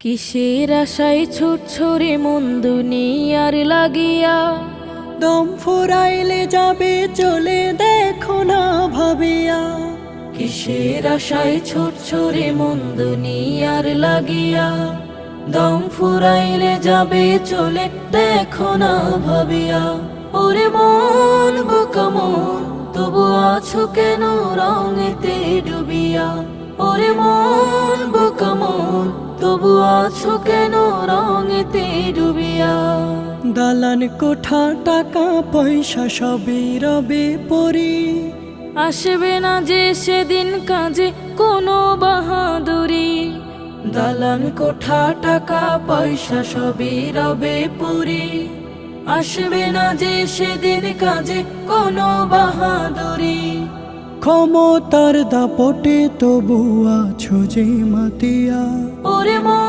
কিসের আশায় ছুটছরে মন দুনিয়ার লাগিয়া, দম ফুরাইলে যাবে চলে দেখো না ভাবিয়া। কিসের আশায় ছুটছরে মন দুনিয়ার লাগিয়া, দম ফুরাইলে যাবে চলে দেখো না ভাবিয়া। ওরে মন বোকা মন, তবু আছো কেন রঙেতে ডুবিয়া। ওরে মন বোকা মন, তবু আছো কেন রঙেতে ডুবিয়া। দালান কোঠা টাকা পয়সা সবই রবে পরি, আসবে না যে সেদিন কাজে কোনো বাহাদুরি। দালান কোঠা টাকা পয়সা সবই রবে পুরি, আসবে না যে সেদিন কাজে কোনো বাহাদুরি। ক্ষমতার দাপটে তবু আছো যে মাতিয়া। ওরে মন